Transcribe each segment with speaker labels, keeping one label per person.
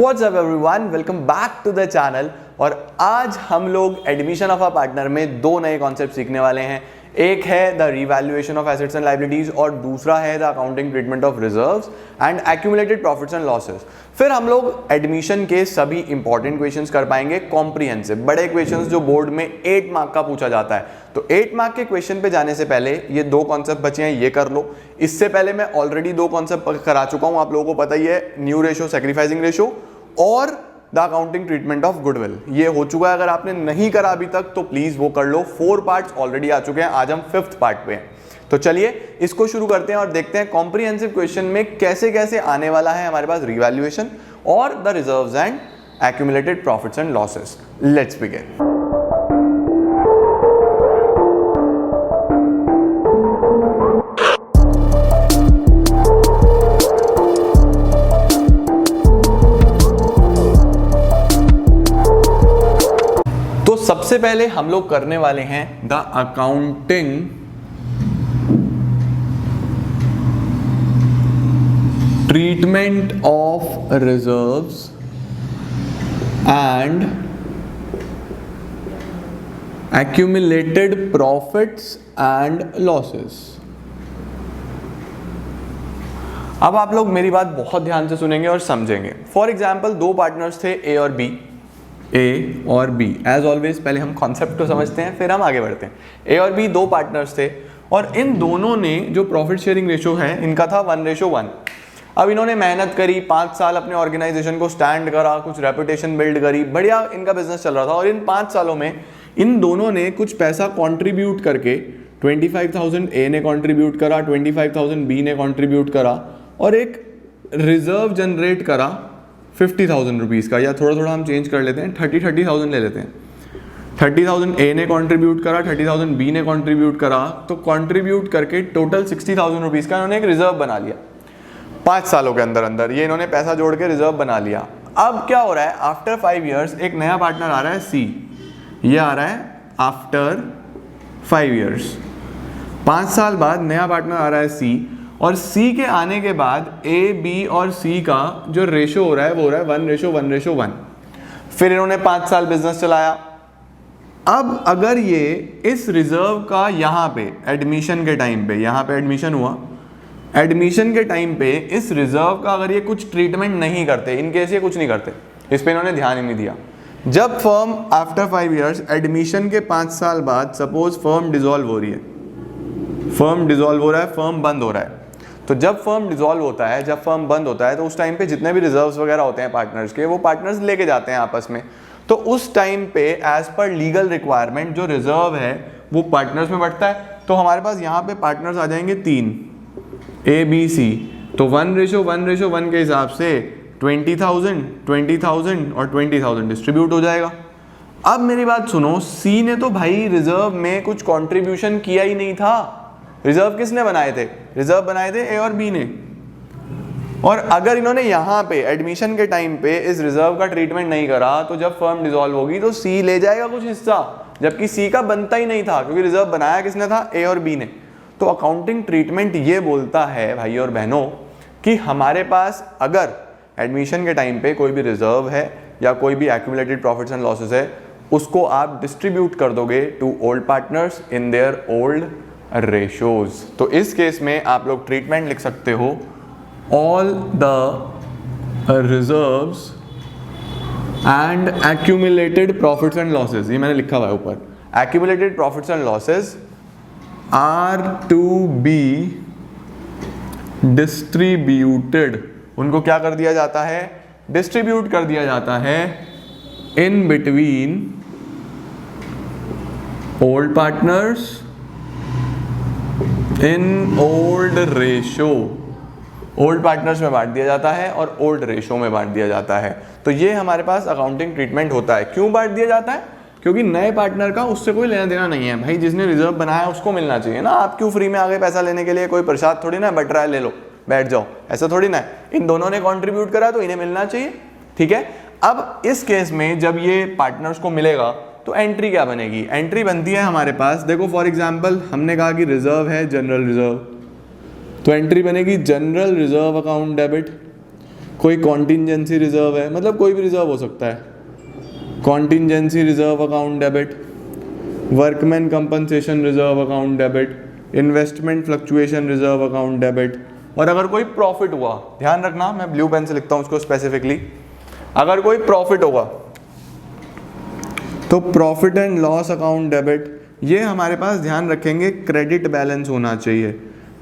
Speaker 1: What's up everyone? Welcome back to the channel। और आज हम लोग एडमिशन ऑफ अ पार्टनर में दो नए कॉन्सेप्ट सीखने वाले हैं। एक है the revaluation of assets and liabilities और दूसरा है the accounting treatment of reserves and accumulated profits and losses. फिर हम लोग एडमिशन के सभी इंपॉर्टेंट क्वेश्चंस कर पाएंगे, कॉम्प्रिहेंसिव बड़े क्वेश्चंस जो बोर्ड में 8 मार्क का पूछा जाता है। तो 8 मार्क के क्वेश्चन पे जाने से पहले ये दो कॉन्सेप्ट बचे हैं, ये कर लो। इससे पहले मैं ऑलरेडी दो कॉन्सेप्ट करा चुका हूं, आप लोगों को पता ही है, न्यू रेशो, सैक्रिफाइसिंग रेशो और the accounting treatment of goodwill. ये हो चुका है, अगर आपने नहीं करा अभी तक तो प्लीज वो कर लो। 4 पार्ट्स ऑलरेडी आ चुके हैं, आज हम 5th पार्ट पे हैं। तो चलिए इसको शुरू करते हैं और देखते हैं कॉम्प्रिहेंसिव क्वेश्चन में कैसे कैसे आने वाला है हमारे पास रिवैल्यूएशन और the reserves and accumulated profits and losses. Let's begin. तो सबसे पहले हम लोग करने वाले हैं the accounting treatment of reserves and accumulated profits and losses. अब आप लोग मेरी बात बहुत ध्यान से सुनेंगे और समझेंगे। फॉर एग्जाम्पल दो पार्टनर्स थे ए और बी, ए और बी। एज ऑलवेज पहले हम कॉन्सेप्ट को समझते हैं फिर हम आगे बढ़ते हैं। ए और बी दो पार्टनर्स थे और इन दोनों ने जो प्रॉफिट शेयरिंग रेशो है इनका था 1:1। अब इन्होंने मेहनत करी, 5 साल अपने ऑर्गेनाइजेशन को स्टैंड करा, कुछ रेपुटेशन बिल्ड करी, बढ़िया इनका बिजनेस चल रहा था। और इन 5 सालों में इन दोनों ने कुछ पैसा कॉन्ट्रीब्यूट करके 25,000 ए ने कॉन्ट्रीब्यूट करा, 25,000 बी ने कॉन्ट्रीब्यूट करा और एक रिजर्व जनरेट करा 50,000 रुपीज़ का, या थोड़ा थोड़ा हम चेंज कर लेते हैं, 30,000 ले लेते हैं। 30,000 ए ने कंट्रीब्यूट करा, 30,000 बी ने कंट्रीब्यूट करा, तो कंट्रीब्यूट करके टोटल 60,000 रुपीज़ का इन्होंने एक रिजर्व बना लिया। 5 सालों के अंदर अंदर ये इन्होंने पैसा जोड़ के रिजर्व बना लिया। अब क्या हो रहा है, आफ्टर 5 ईयर्स एक नया पार्टनर आ रहा है सी, ये आ रहा है आफ्टर 5 ईयर्स। 5 साल बाद नया पार्टनर आ रहा है सी, और सी के आने के बाद ए, बी और सी का जो रेशो हो रहा है वो हो रहा है 1:1:1। फिर इन्होंने 5 साल बिजनेस चलाया। अब अगर ये इस रिजर्व का यहाँ पे एडमिशन के टाइम पे, यहाँ पे एडमिशन हुआ, एडमिशन के टाइम पे इस रिजर्व का अगर ये कुछ ट्रीटमेंट नहीं करते, इनकेस ये कुछ नहीं करते, इस पे इन्होंने ध्यान ही नहीं दिया। जब फर्म आफ्टर 5 ईयर्स एडमिशन के 5 साल बाद सपोज फर्म डिसॉल्व हो रही है, फर्म डिसॉल्व हो रहा है, फर्म बंद हो रहा है, तो जब फर्म डिसॉल्व होता है, जब फर्म बंद होता है, तो उस टाइम पे जितने भी रिजर्व्स वगैरह होते हैं पार्टनर्स के, वो पार्टनर्स लेके जाते हैं आपस में। तो उस टाइम पे एज पर लीगल रिक्वायरमेंट जो रिजर्व है वो पार्टनर्स में बढ़ता है। तो हमारे पास यहाँ पे पार्टनर्स आ जाएंगे 3, ए बी सी। तो 1:1:1 के हिसाब से 20,000, 20,000 और 20,000 डिस्ट्रीब्यूट हो जाएगा। अब मेरी बात सुनो, सी ने तो भाई रिजर्व में कुछ कॉन्ट्रीब्यूशन किया ही नहीं था। रिजर्व किसने बनाए थे? रिजर्व बनाए थे ए और बी ने। और अगर इन्होंने यहाँ पे एडमिशन के टाइम पे इस रिजर्व का ट्रीटमेंट नहीं करा, तो जब फर्म डिसॉल्व होगी तो सी ले जाएगा कुछ हिस्सा, जबकि सी का बनता ही नहीं था, क्योंकि रिजर्व बनाया किसने था? ए और बी ने। तो अकाउंटिंग ट्रीटमेंट ये बोलता है भाई और बहनों कि हमारे पास अगर एडमिशन के टाइम पे कोई भी रिजर्व है या कोई भी एक्यूमुलेटेड प्रॉफिट्स एंड लॉसेस है, उसको आप डिस्ट्रीब्यूट कर दोगे to old partners in their old ratios. तो इस केस में आप लोग ट्रीटमेंट लिख सकते हो, all the reserves and accumulated profits and losses. ये मैंने लिखा हुआ है ऊपर, accumulated profits and losses are to be distributed. उनको क्या कर दिया जाता है? डिस्ट्रीब्यूट कर दिया जाता है in between old partners in old ratio. Old partners में बांट दिया जाता है और ओल्ड रेशो में बांट दिया जाता है। तो ये हमारे पास अकाउंटिंग ट्रीटमेंट होता है। क्यों बांट दिया जाता है? क्योंकि नए पार्टनर का उससे कोई लेना देना नहीं है भाई, जिसने रिजर्व बनाया उसको मिलना चाहिए ना। आप क्यों फ्री में आगे पैसा लेने के लिए, कोई प्रसाद थोड़ी ना बट रहा है ले लो बैठ जाओ, ऐसा थोड़ी ना है। इन दोनों ने कॉन्ट्रीब्यूट करा तो इन्हें मिलना चाहिए, ठीक है। अब इस केस में जब ये पार्टनर्स को मिलेगा तो एंट्री क्या बनेगी? एंट्री बनती है हमारे पास, देखो फॉर एग्जांपल हमने कहा कि रिजर्व है जनरल रिजर्व, तो एंट्री बनेगी जनरल रिजर्व अकाउंट डेबिट। कोई कॉन्टिजेंसी रिजर्व है, मतलब कोई भी रिजर्व हो सकता है, contingency reserve account debit, workman compensation reserve account debit, investment fluctuation reserve account debit. और अगर कोई प्रॉफिट हुआ, ध्यान रखना मैं ब्लू पेन से लिखता हूं उसको स्पेसिफिकली, अगर कोई प्रॉफिट होगा तो profit and loss account debit, ये हमारे पास ध्यान रखेंगे क्रेडिट बैलेंस होना चाहिए।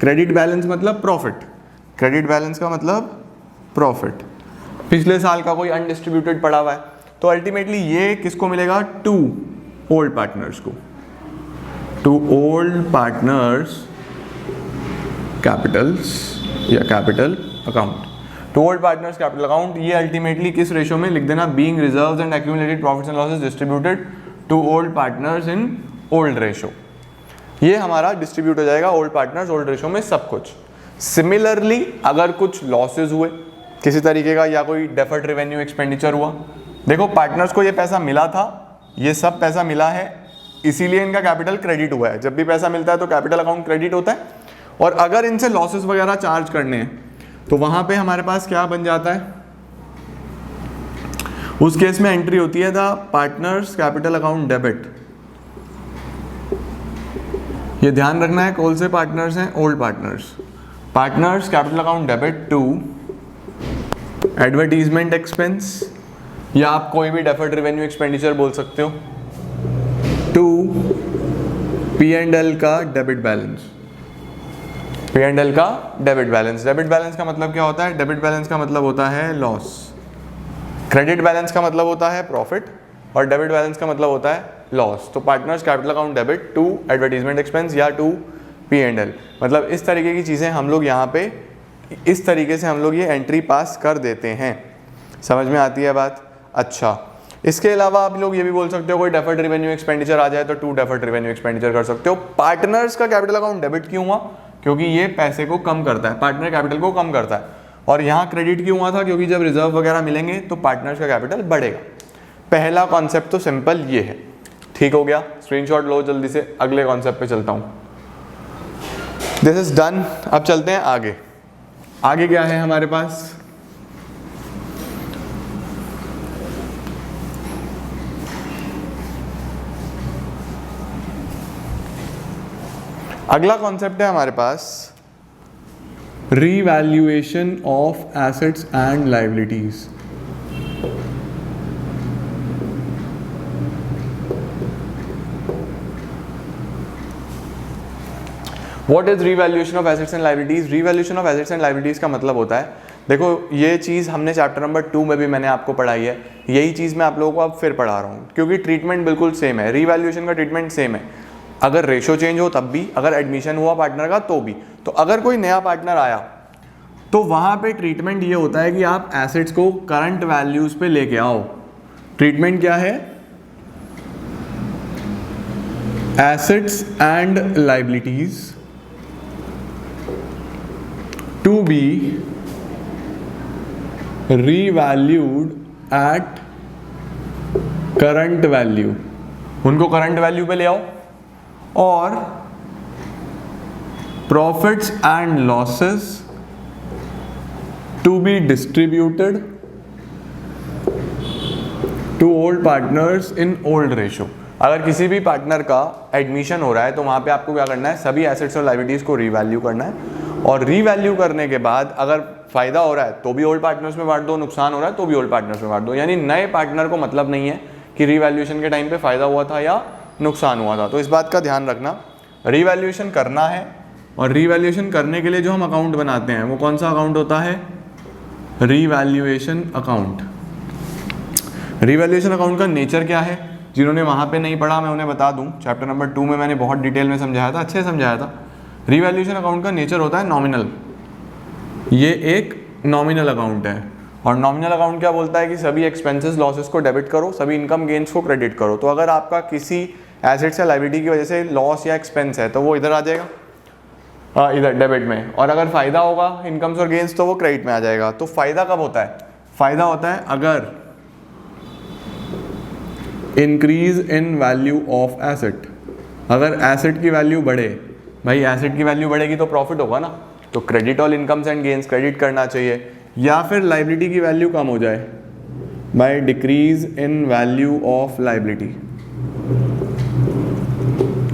Speaker 1: क्रेडिट बैलेंस मतलब प्रॉफिट, क्रेडिट बैलेंस का मतलब प्रॉफिट। पिछले साल का कोई अनडिस्ट्रीब्यूटेड पड़ा हुआ है तो अल्टीमेटली ये किसको मिलेगा, टू ओल्ड पार्टनर्स को, टू ओल्ड पार्टनर्स कैपिटल्स या capital account, to old partners capital account. ये अल्टीमेटली किस रेशो में लिख देना, being reserves and accumulated profits and losses distributed to old partners in old ratio. ये हमारा डिस्ट्रीब्यूट हो जाएगा ओल्ड पार्टनर्स ओल्ड रेशो में सब कुछ। सिमिलरली अगर कुछ लॉसेज हुए किसी तरीके का या कोई डेफर्ड रेवेन्यू एक्सपेंडिचर हुआ, देखो पार्टनर्स को ये पैसा मिला था, ये सब पैसा मिला है इसीलिए इनका कैपिटल क्रेडिट हुआ है। जब भी पैसा मिलता है तो कैपिटल अकाउंट क्रेडिट होता है। और अगर इनसे लॉसेस वगैरह चार्ज करने हैं तो वहां पे हमारे पास क्या बन जाता है, उस केस में एंट्री होती है the partners capital account debit. ये ध्यान रखना है कौन से पार्टनर्स हैं, old partners. Partners capital account debit to advertisement expense, या आप कोई भी डेफर्ड रेवेन्यू एक्सपेंडिचर बोल सकते हो, टू P&L का डेबिट बैलेंस, P&L का डेबिट बैलेंस। डेबिट बैलेंस का मतलब क्या होता है, डेबिट बैलेंस का मतलब होता है लॉस, क्रेडिट बैलेंस का मतलब होता है प्रॉफिट और डेबिट बैलेंस का मतलब होता है लॉस। तो partners capital account debit to advertisement expense या टू P&L, मतलब इस तरीके की चीज़ें हम लोग यहाँ पे इस तरीके से हम लोग ये एंट्री पास कर देते हैं। समझ में आती है बात? अच्छा, इसके अलावा आप लोग ये भी बोल सकते हो कोई डेफर्ड रेवेन्यू एक्सपेंडिचर आ जाए तो टू डेफर्ड रेवेन्यू एक्सपेंडिचर कर सकते हो। पार्टनर्स का कैपिटल अकाउंट डेबिट क्यों हुआ, क्योंकि ये पैसे को कम करता है, पार्टनर कैपिटल को कम करता है। और यहाँ क्रेडिट क्यों हुआ था, क्योंकि जब रिजर्व वगैरह मिलेंगे तो पार्टनर्स का कैपिटल बढ़ेगा। पहला कॉन्सेप्ट तो सिंपल ये है, ठीक हो गया। स्क्रीनशॉट लो जल्दी से, अगले कॉन्सेप्ट पे चलता हूँ। This is done. अब चलते हैं आगे। आगे क्या है हमारे पास, अगला कॉन्सेप्ट है हमारे पास revaluation of assets and liabilities. What is revaluation of assets and liabilities? Revaluation of assets and liabilities का मतलब होता है, देखो ये चीज़ हमने चैप्टर नंबर 2 में भी मैंने आपको पढ़ाई है, यही चीज़ मैं आप लोगों को अब फिर पढ़ा रहा हूँ क्योंकि ट्रीटमेंट बिल्कुल सेम है, रीवैल्यूएशन का ट्रीटमेंट सेम है। अगर रेशो चेंज हो तब भी, अगर एडमिशन हुआ पार्टनर का तो भी। तो अगर कोई नया पार्टनर आया तो वहाँ पे ट्रीटमेंट ये होता है कि आप एसेट्स को करंट वैल्यूज पे लेके आओ। ट्रीटमेंट क्या है, assets and liabilities to be revalued at current value, उनको करंट वैल्यू पे ले आओ। और profits and losses to be distributed to old partners in old ratio. अगर किसी भी पार्टनर का एडमिशन हो रहा है तो वहां पे आपको क्या करना है, सभी एसेट्स और लायबिलिटीज को रीवैल्यू करना है। और रीवैल्यू करने के बाद अगर फायदा हो रहा है तो भी ओल्ड पार्टनर्स में बांट दो, नुकसान हो रहा है तो भी ओल्ड पार्टनर्स में बांट दो। यानी नए पार्टनर को मतलब नहीं है कि रीवैल्यूएशन के टाइम पे फायदा हुआ था या नुकसान हुआ था। तो इस बात का ध्यान रखना, रीवैल्यूएशन करना है। और रीवैल्यूएशन करने के लिए जो हम अकाउंट बनाते हैं वो कौन सा अकाउंट होता है, रीवैल्यूएशन अकाउंट। रीवैल्यूएशन अकाउंट का नेचर क्या है, जिन्होंने वहाँ पे नहीं पढ़ा मैं उन्हें बता दूं, चैप्टर नंबर 2 में मैंने बहुत डिटेल में समझाया था, अच्छे से समझाया था। रीवैल्यूएशन अकाउंट का नेचर होता है नॉमिनल, ये एक नॉमिनल अकाउंट है। और नॉमिनल अकाउंट क्या बोलता है कि सभी एक्सपेंसेस लॉसेस को डेबिट करो, सभी इनकम गेन्स को क्रेडिट करो। तो अगर आपका किसी एसेट्स या लायबिलिटी की वजह से लॉस या एक्सपेंस है तो वो इधर आ जाएगा, इधर डेबिट में। और अगर फायदा होगा इनकम्स और गेन्स तो वो क्रेडिट में आ जाएगा। तो फायदा कब होता है, फायदा होता है अगर increase in value of asset, अगर एसेट की वैल्यू बढ़े, भाई एसेट की वैल्यू बढ़ेगी तो प्रॉफिट होगा ना, तो credit all incomes and gains, credit करना चाहिए। या फिर लाइबिलिटी की वैल्यू कम हो जाए by decrease in value of liability.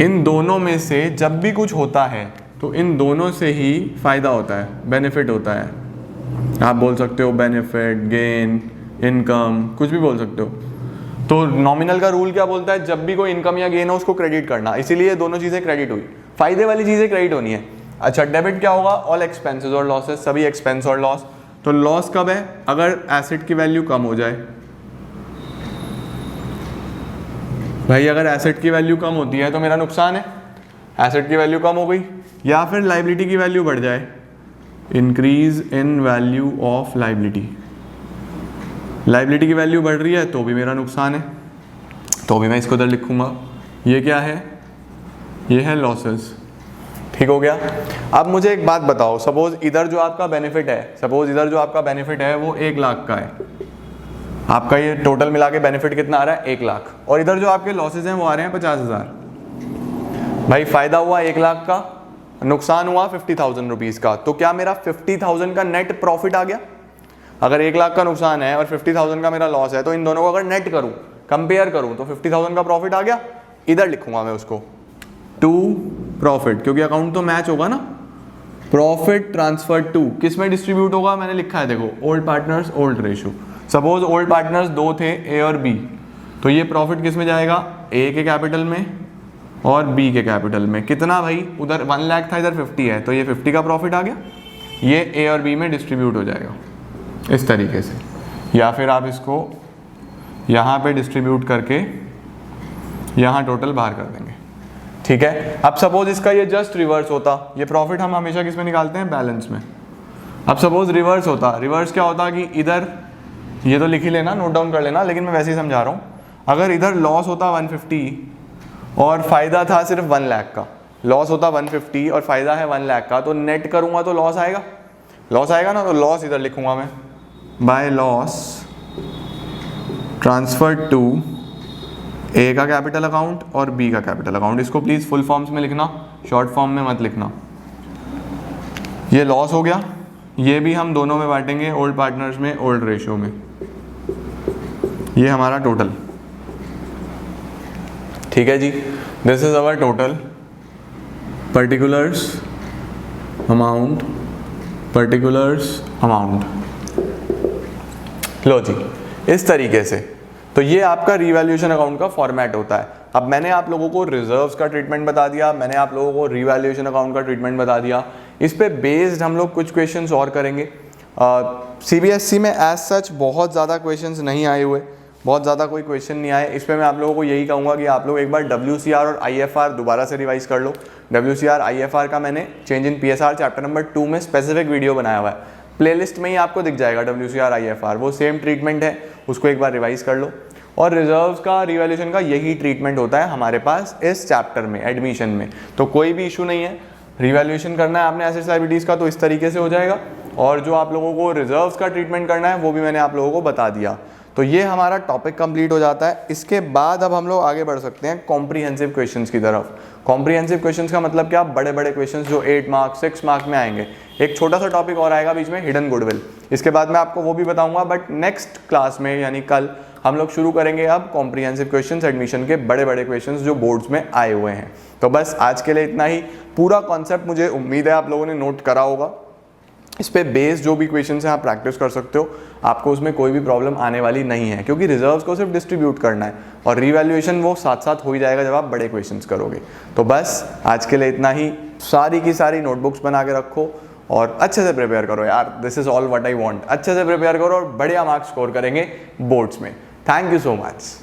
Speaker 1: इन दोनों में से जब भी कुछ होता है तो इन दोनों से ही फायदा होता है, बेनिफिट होता है। आप बोल सकते हो बेनिफिट, गेन, इनकम, कुछ भी बोल सकते हो। तो नॉमिनल का रूल क्या बोलता है, जब भी कोई इनकम या गेन हो उसको क्रेडिट करना, इसीलिए दोनों चीज़ें क्रेडिट हुई, फायदे वाली चीज़ें क्रेडिट होनी है। अच्छा, डेबिट क्या होगा, ऑल एक्सपेंसेस और लॉसेस, सभी एक्सपेंस और लॉस। तो लॉस कब है, अगर एसेट की वैल्यू कम हो जाए। भाई अगर एसेट की वैल्यू कम होती है तो मेरा नुकसान है, एसेट की वैल्यू कम हो गई। या फिर लाइबिलिटी की वैल्यू बढ़ जाए, increase in value of liability, liability की वैल्यू बढ़ रही है तो भी मेरा नुकसान है, तो भी मैं इसको इधर लिखूंगा। ये क्या है, ये है लॉसेस। ठीक हो गया। अब मुझे एक बात बताओ, सपोज इधर जो आपका बेनिफिट है, वो 1 लाख का है, आपका ये टोटल मिला के बेनिफिट कितना आ रहा है, 1 लाख, और इधर जो आपके लॉसेज हैं वो आ रहे हैं 50,000। भाई फायदा हुआ 1 लाख का, नुकसान हुआ 50,000 रुपीज़ का, तो क्या मेरा 50,000 का नेट प्रॉफिट आ गया? अगर 1 लाख का नुकसान है और 50,000 का मेरा लॉस है, तो इन दोनों को अगर नेट करूं, कंपेयर करूं, तो 50,000 का प्रॉफिट आ गया। इधर लिखूंगा मैं उसको टू प्रॉफिट, क्योंकि अकाउंट तो मैच होगा ना। प्रॉफिट ट्रांसफर टू किस में डिस्ट्रीब्यूट होगा, मैंने लिखा है देखो, old partners old ratio. Suppose old partners 2 थे, ए और बी, तो ये प्रॉफिट किस में जाएगा, ए के कैपिटल में और बी के कैपिटल में। कितना भाई, उधर 1 लाख था, इधर 50 है, तो ये 50 का प्रॉफिट आ गया, ये ए और बी में डिस्ट्रीब्यूट हो जाएगा इस तरीके से। या फिर आप इसको यहाँ पे डिस्ट्रीब्यूट करके यहाँ टोटल बाहर कर देंगे। ठीक है। अब सपोज इसका ये जस्ट रिवर्स होता, ये प्रॉफिट हम हमेशा किस में निकालते हैं, बैलेंस में। अब सपोज रिवर्स होता, रिवर्स क्या होता कि इधर, ये तो लिख ही लेना, नोट डाउन कर लेना, लेकिन मैं वैसे ही समझा रहा हूँ। अगर इधर लॉस होता 150 और फायदा था सिर्फ 1 लाख का, लॉस होता 150 और फायदा है 1 लाख का, तो नेट करूँगा तो लॉस आएगा, लॉस आएगा ना, तो लॉस इधर लिखूंगा मैं, बाय लॉस ट्रांसफर टू ए का कैपिटल अकाउंट और बी का कैपिटल अकाउंट। इसको प्लीज फुल फॉर्म्स में लिखना, शॉर्ट फॉर्म में मत लिखना। ये लॉस हो गया, ये भी हम दोनों में बांटेंगे, ओल्ड पार्टनर्स में, ओल्ड रेशियो में। ये हमारा टोटल, ठीक है जी। This is our total, particulars amount, particulars amount. लो जी, इस तरीके से। तो ये आपका रीवैल्यूएशन अकाउंट का फॉर्मेट होता है। अब मैंने आप लोगों को रिजर्व्स का ट्रीटमेंट बता दिया, मैंने आप लोगों को रीवैल्यूएशन अकाउंट का ट्रीटमेंट बता दिया। इस पे बेस्ड हम लोग कुछ क्वेश्चंस और करेंगे। सीबीएसई में एज सच बहुत ज़्यादा क्वेश्चंस नहीं आए हुए, बहुत ज़्यादा कोई क्वेश्चन नहीं आए। इस पर मैं आप लोगों को यही कहूँगा कि आप लोग एक बार WCR और IFR दोबारा से रिवाइज कर लो। WCR IFR का मैंने change in PSR chapter number 2 में स्पेसिफिक वीडियो बनाया हुआ है, प्लेलिस्ट में ही आपको दिख जाएगा WCR IFR, वो सेम ट्रीटमेंट है, उसको एक बार रिवाइज कर लो। और रिजर्व्स का, रिवैल्यूएशन का यही ट्रीटमेंट होता है हमारे पास इस चैप्टर में, एडमिशन में। तो कोई भी इशू नहीं है, रिवैल्यूएशन करना है आपने एसेट्स लायबिलिटीज़ का तो इस तरीके से हो जाएगा, और जो आप लोगों को रिजर्व्स का ट्रीटमेंट करना है वो भी मैंने आप लोगों को बता दिया। तो ये हमारा टॉपिक कंप्लीट हो जाता है। इसके बाद अब हम लोग आगे बढ़ सकते हैं कॉम्प्रिहेंसिव क्वेश्चंस की तरफ। कॉम्प्रिहेंसिव क्वेश्चंस का मतलब क्या, बड़े बड़े क्वेश्चंस जो 8 मार्क्स 6 मार्क्स में आएंगे। एक छोटा सा टॉपिक और आएगा बीच में, हिडन गुडविल, इसके बाद मैं आपको वो भी बताऊंगा, बट नेक्स्ट क्लास में यानी कल हम लोग शुरू करेंगे अब कॉम्प्रिहेंसिव क्वेश्चंस, एडमिशन के बड़े बड़े क्वेश्चंस जो बोर्ड्स में आए हुए हैं। तो बस आज के लिए इतना ही। पूरा कॉन्सेप्ट मुझे उम्मीद है आप लोगों ने नोट करा होगा। इस पे बेस जो भी क्वेश्चंस हैं आप प्रैक्टिस कर सकते हो, आपको उसमें कोई भी प्रॉब्लम आने वाली नहीं है, क्योंकि रिजर्व्स को सिर्फ डिस्ट्रीब्यूट करना है और रीवैल्यूएशन वो साथ साथ हो ही जाएगा जब आप बड़े क्वेश्चंस करोगे। तो बस आज के लिए इतना ही। सारी की सारी नोटबुक्स बना के रखो और अच्छे से प्रिपेयर करो यार, this is all what I want. अच्छे से प्रिपेयर करो और बढ़िया मार्क्स स्कोर करेंगे बोर्ड्स में। Thank you so much.